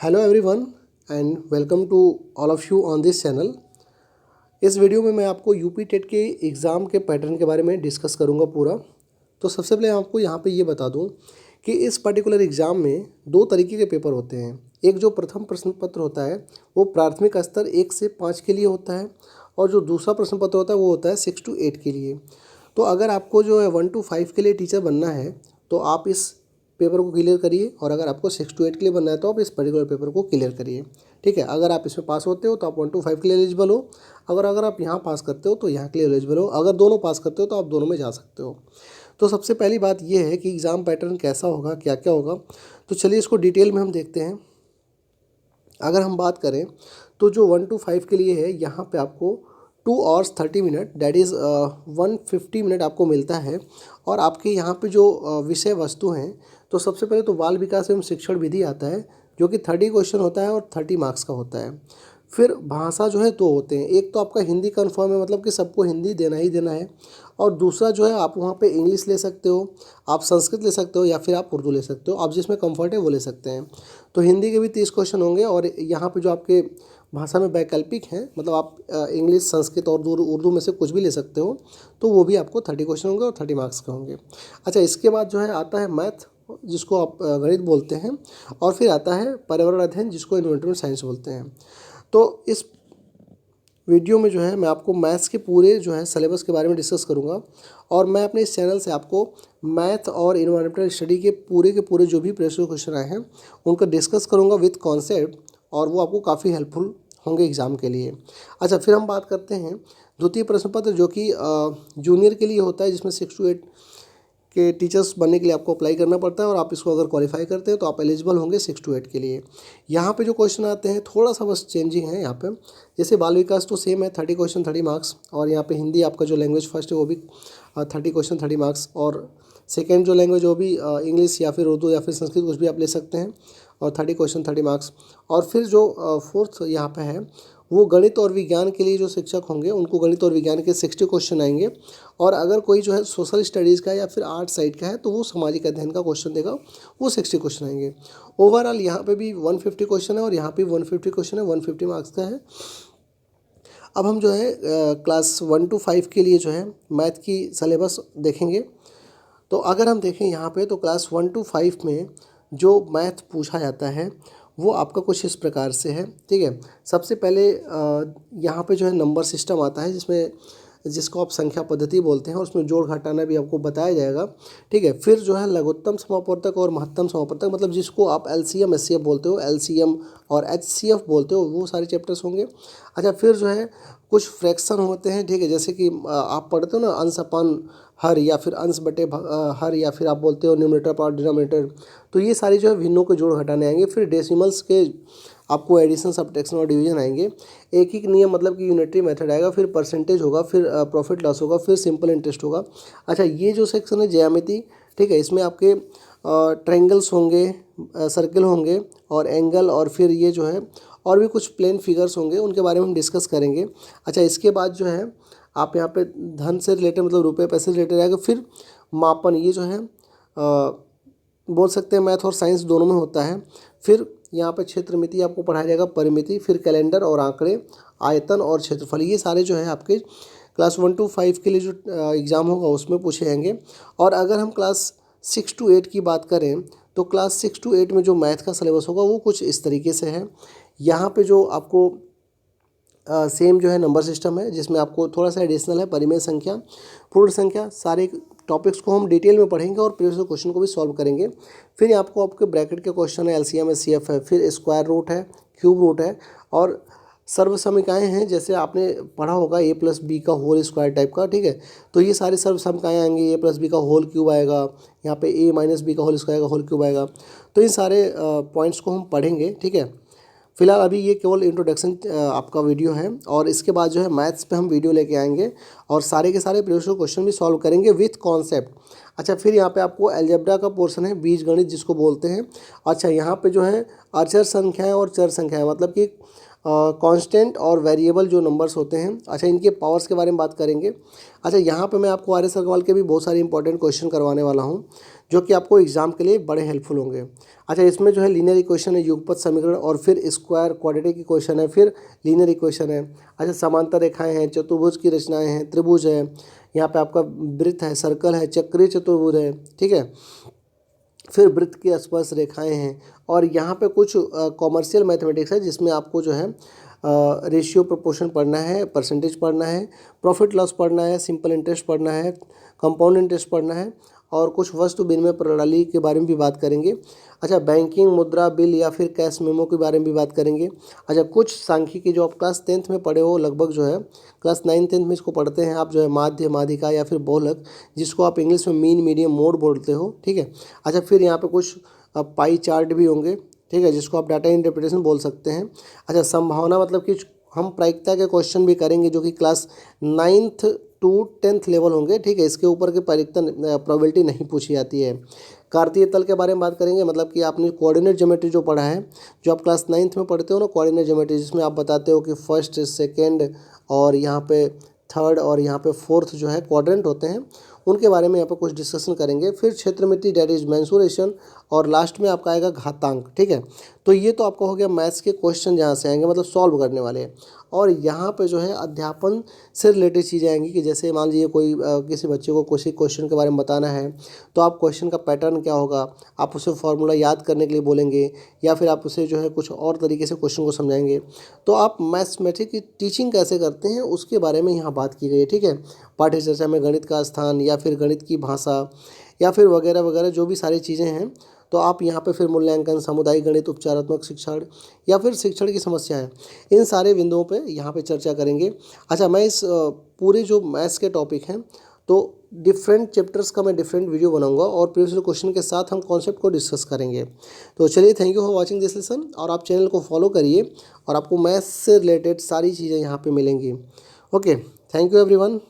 Hello everyone and welcome to all of you on this channel. इस video में मैं आपको यूपी टेट के एग्ज़ाम के पैटर्न के बारे में डिस्कस करूंगा पूरा। तो सबसे पहले आपको यहाँ पे ये बता दूं कि इस पर्टिकुलर एग्ज़ाम में दो तरीके के पेपर होते हैं। एक जो प्रथम प्रश्न पत्र होता है वो प्राथमिक स्तर 1 से 5 के लिए होता है, और जो दूसरा प्रश्न पत्र होता है वो होता है 6 to 8 के लिए। तो अगर आपको जो है 1 to 5 के लिए टीचर बनना है तो आप इस पेपर को क्लियर करिए, और अगर आपको 6 to 8 के लिए बनना है तो आप इस पर्टिकुलर पेपर को क्लियर करिए। ठीक है, अगर आप इसमें पास होते हो तो आप 1 to 5 के लिए एलिजिबल हो। अगर आप यहाँ पास करते हो तो यहाँ के लिए एलिजिबल हो। अगर दोनों पास करते हो तो आप दोनों में जा सकते हो। तो सबसे पहली बात यह है कि एग्ज़ाम पैटर्न कैसा होगा, क्या क्या होगा। तो चलिए इसको डिटेल में हम देखते हैं। अगर हम बात करें तो जो 1 to 5 के लिए है, यहाँ पे आपको 2 hours 30 minute that is 150 minute आपको मिलता है। और आपके यहाँ पे जो विषय वस्तु हैं, तो सबसे पहले तो बाल विकास एवं शिक्षण विधि आता है, जो कि 30 क्वेश्चन होता है और 30 मार्क्स का होता है। फिर भाषा जो है दो होते हैं, एक तो आपका हिंदी कन्फर्म है, मतलब कि सबको हिंदी देना ही देना है। और दूसरा जो है आप वहाँ पे इंग्लिश ले सकते हो, आप संस्कृत ले सकते हो, या फिर आप उर्दू ले सकते हो। आप जिसमें कंफर्ट है वो ले सकते हैं। तो हिंदी के भी 30 क्वेश्चन होंगे, और यहाँ पे जो आपके भाषा में वैकल्पिक हैं, मतलब आप इंग्लिश, संस्कृत और उर्दू में से कुछ भी ले सकते हो, तो वो भी आपको 30 क्वेश्चन होंगे और 30 मार्क्स के होंगे। अच्छा, इसके बाद जो है आता है मैथ, जिसको आप गणित बोलते हैं। और फिर आता है पर्यावरण अध्ययन, जिसको एनवायरमेंटल साइंस बोलते हैं। तो इस वीडियो में जो है मैं आपको मैथ्स के पूरे जो है सिलेबस के बारे में डिस्कस करूंगा, और मैं अपने इस चैनल से आपको मैथ और इन्वायरमेंटल स्टडी के पूरे जो भी प्रीवियस क्वेश्चन आए हैं उनका डिस्कस करूंगा विद कॉन्सेप्ट, और वो आपको काफ़ी हेल्पफुल होंगे एग्ज़ाम के लिए। अच्छा, फिर हम बात करते हैं द्वितीय प्रश्न पत्र, जो कि जूनियर के लिए होता है, जिसमें 6 to 8 के टीचर्स बनने के लिए आपको अप्लाई करना पड़ता है, और आप इसको अगर क्वालिफाई करते हैं तो आप एलिजिबल होंगे 6 to 8 के लिए। यहाँ पे जो क्वेश्चन आते हैं थोड़ा सा बस चेंजिंग है यहाँ पे। जैसे बाल विकास तो सेम है, 30 क्वेश्चन 30 मार्क्स, और यहाँ पे हिंदी आपका जो लैंग्वेज फर्स्ट है वो भी 30 क्वेश्चन 30 मार्क्स, और सेकेंड जो लैंग्वेज वो भी इंग्लिश या फिर उर्दू या फिर संस्कृत कुछ भी आप ले सकते हैं, और 30 क्वेश्चन 30 मार्क्स। और फिर जो फोर्थ यहाँ पे है वो गणित और विज्ञान के लिए जो शिक्षक होंगे उनको गणित और विज्ञान के 60 क्वेश्चन आएंगे। और अगर कोई जो है सोशल स्टडीज़ का या फिर आर्ट साइड का है तो वो सामाजिक अध्ययन का क्वेश्चन देगा, वो 60 क्वेश्चन आएंगे। ओवरऑल यहाँ पे भी 150 क्वेश्चन है, और यहाँ पे 150 क्वेश्चन है, 150 मार्क्स का है। अब हम जो है क्लास 1 to 5 के लिए जो है मैथ की सिलेबस देखेंगे। तो अगर हम देखें यहाँ पे तो क्लास 1 to 5 में जो मैथ पूछा जाता है वो आपका कुछ इस प्रकार से है। ठीक है, सबसे पहले यहाँ पे जो है नंबर सिस्टम आता है, जिसको आप संख्या पद्धति बोलते हैं, उसमें जोड़ घटाना भी आपको बताया जाएगा। ठीक है, फिर जो है लघुत्तम समापवर्तक और महत्तम समापवर्तक, मतलब जिसको आप एलसीएम एचसीएफ बोलते हो, एलसीएम और एचसीएफ बोलते हो, वो सारे चैप्टर्स होंगे। अच्छा, फिर जो है कुछ फ्रैक्शन होते हैं। ठीक है, जैसे कि आप पढ़ते हो ना अंश अपन हर, या फिर अंश बटे हर, या फिर आप बोलते हो न्यूमरेटर पावर डिनोमिनेटर। तो ये सारी जो है भिन्नों के जोड़ घटाने आएंगे। फिर डेसिमल्स के आपको एडिशन, सब्ट्रैक्शन और डिवीजन आएंगे। एक एक नियम, मतलब कि यूनिटरी मेथड आएगा, फिर परसेंटेज होगा, फिर प्रॉफिट लॉस होगा, फिर सिंपल इंटरेस्ट होगा। अच्छा, ये जो सेक्शन है ज्यामिति, ठीक है, इसमें आपके ट्रायंगल्स होंगे, सर्कल होंगे, और एंगल, और फिर ये जो है और भी कुछ प्लेन फिगर्स होंगे, उनके बारे में हम डिस्कस करेंगे। अच्छा, इसके बाद जो है आप यहाँ पे धन से रिलेटेड, मतलब रुपये पैसे से रिलेटेड आएगा। फिर मापन, ये जो है बोल सकते हैं मैथ और साइंस दोनों में होता है। फिर यहाँ पे क्षेत्र मिति आपको पढ़ाया जाएगा, परिमिति, फिर कैलेंडर और आंकड़े, आयतन और क्षेत्रफल, ये सारे जो है आपके क्लास 1 to 5 के लिए जो एग्ज़ाम होगा उसमें पूछे जाएंगे। और अगर हम क्लास 6 to 8 की बात करें तो क्लास 6 to 8 में जो मैथ का सिलेबस होगा वो कुछ इस तरीके से है। यहाँ पे जो आपको सेम जो है नंबर सिस्टम है, जिसमें आपको थोड़ा सा एडिशनल है परिमेय संख्या, पूर्ण संख्या, सारे टॉपिक्स को हम डिटेल में पढ़ेंगे और प्रीवियस क्वेश्चन को भी सॉल्व करेंगे। फिर आपको आपके ब्रैकेट के क्वेश्चन है, एलसीएम एचसीएफ है, फिर स्क्वायर रूट है, क्यूब रूट है, और सर्व समीकरण हैं, जैसे आपने पढ़ा होगा ए प्लस बी का होल स्क्वायर टाइप का। ठीक है, तो ये सारे सर्व समीकरण आएंगे, ए प्लस बी का होल क्यूब आएगा, यहाँ पे ए माइनस बी का होल स्क्वायर का होल क्यूब आएगा। तो इन सारे पॉइंट्स को हम पढ़ेंगे। ठीक है, फिलहाल अभी ये केवल इंट्रोडक्शन आपका वीडियो है, और इसके बाद जो है मैथ्स पे हम वीडियो लेके आएंगे, और सारे के सारे प्रीवियस क्वेश्चन भी सॉल्व करेंगे विथ कॉन्सेप्ट। अच्छा, फिर यहाँ पे आपको अलजेब्रा का पोर्शन है, बीजगणित जिसको बोलते हैं। अच्छा, यहाँ पे जो है अचर संख्याएं और चर संख्याएं, मतलब कि कांस्टेंट और वेरिएबल जो नंबर्स होते हैं, अच्छा इनके पावर्स के बारे में बात करेंगे। अच्छा यहाँ पे मैं आपको आर्यस अग्रवाल के भी बहुत सारे इंपॉर्टेंट क्वेश्चन करवाने वाला हूँ जो कि आपको एग्जाम के लिए बड़े हेल्पफुल होंगे। अच्छा इसमें जो है लीनियर इक्वेशन है, युगपत समीकरण, और फिर स्क्वायर क्वाड्रेटिक इक्वेशन है, फिर लीनियर इक्वेशन है। अच्छा समांतर रेखाएं हैं, चतुर्भुज की रचनाएं हैं, त्रिभुज है, यहाँ पे आपका वृत्त है, सर्कल है, चक्रीय चतुर्भुज है, ठीक है, फिर वृत्त की स्पर्श रेखाएं हैं, और यहाँ पे कुछ कॉमर्शियल मैथमेटिक्स है जिसमें आपको जो है रेशियो प्रोपोर्शन पढ़ना है, परसेंटेज पढ़ना है, प्रॉफिट लॉस पढ़ना है, सिंपल इंटरेस्ट पढ़ना है, कंपाउंड इंटरेस्ट पढ़ना है, और कुछ वस्तु विनिमय प्रणाली के बारे में भी बात करेंगे। अच्छा बैंकिंग, मुद्रा, बिल या फिर कैश मेमो के बारे में भी बात करेंगे। अच्छा कुछ सांख्यिकी जो आप क्लास 10th में पढ़े हो, लगभग जो है क्लास 9th-10th में इसको पढ़ते हैं आप, जो है माध्य, माध्यिका या फिर बहुलक, जिसको आप इंग्लिश में मीन, मीडियम, मोड बोलते हो, ठीक है। अच्छा फिर यहाँ पे कुछ पाई चार्ट भी होंगे, ठीक है, जिसको आप डाटा इंटरप्रिटेशन बोल सकते हैं। अच्छा संभावना मतलब कि हम प्रायिकता के क्वेश्चन भी करेंगे जो कि class 9th to 10th level होंगे, ठीक है, इसके ऊपर की प्रायिकता प्रोबेबिलिटी नहीं पूछी जाती है। कार्तीय तल के बारे में बात करेंगे, मतलब कि आपने कोऑर्डिनेट ज्योमेट्री जो पढ़ा है, जो आप क्लास 9th में पढ़ते हो ना, कोऑर्डिनेट ज्योमेट्री, जिसमें आप बताते हो कि फर्स्ट, सेकेंड और यहाँ पे थर्ड और यहाँ पे फोर्थ जो है क्वाड्रेंट होते हैं, उनके बारे में यहाँ पर कुछ डिस्कशन करेंगे। फिर क्षेत्रमिति डेट इज मेंसुरेशन, और लास्ट में आपका आएगा घातांक, ठीक है। तो ये तो आपका हो गया मैथ्स के क्वेश्चन जहाँ से आएंगे, मतलब सॉल्व करने वाले हैं। और यहाँ पे जो है अध्यापन से रिलेटेड चीज़ें आएंगी कि जैसे मान लीजिए कोई किसी बच्चे को किसी क्वेश्चन के बारे में बताना है, तो आप क्वेश्चन का पैटर्न क्या होगा, आप उसे फॉर्मूला याद करने के लिए बोलेंगे, या फिर आप उसे जो है कुछ और तरीके से क्वेश्चन को समझाएंगे। तो आप मैथमेटिक्स की टीचिंग कैसे करते हैं उसके बारे में यहाँ बात की गई है, ठीक है। पाठ्य चर्चा में गणित का स्थान, या फिर गणित की भाषा, या फिर वगैरह वगैरह जो भी सारी चीज़ें हैं, तो आप यहाँ पे फिर मूल्यांकन, सामुदायिक गणित, उपचारात्मक शिक्षण या फिर शिक्षण की समस्याएं, इन सारे बिंदुओं पे यहाँ पे चर्चा करेंगे। अच्छा मैं इस पूरे जो मैथ्स के टॉपिक हैं, तो डिफरेंट चैप्टर्स का मैं डिफरेंट वीडियो बनाऊंगा और प्रीवियस क्वेश्चन के साथ हम कॉन्सेप्ट को डिस्कस करेंगे। तो चलिए, thank you for watching this lesson, और आप चैनल को फॉलो करिए और आपको मैथ्स से रिलेटेड सारी चीज़ें यहाँ पे मिलेंगी। Okay, thank you everyone.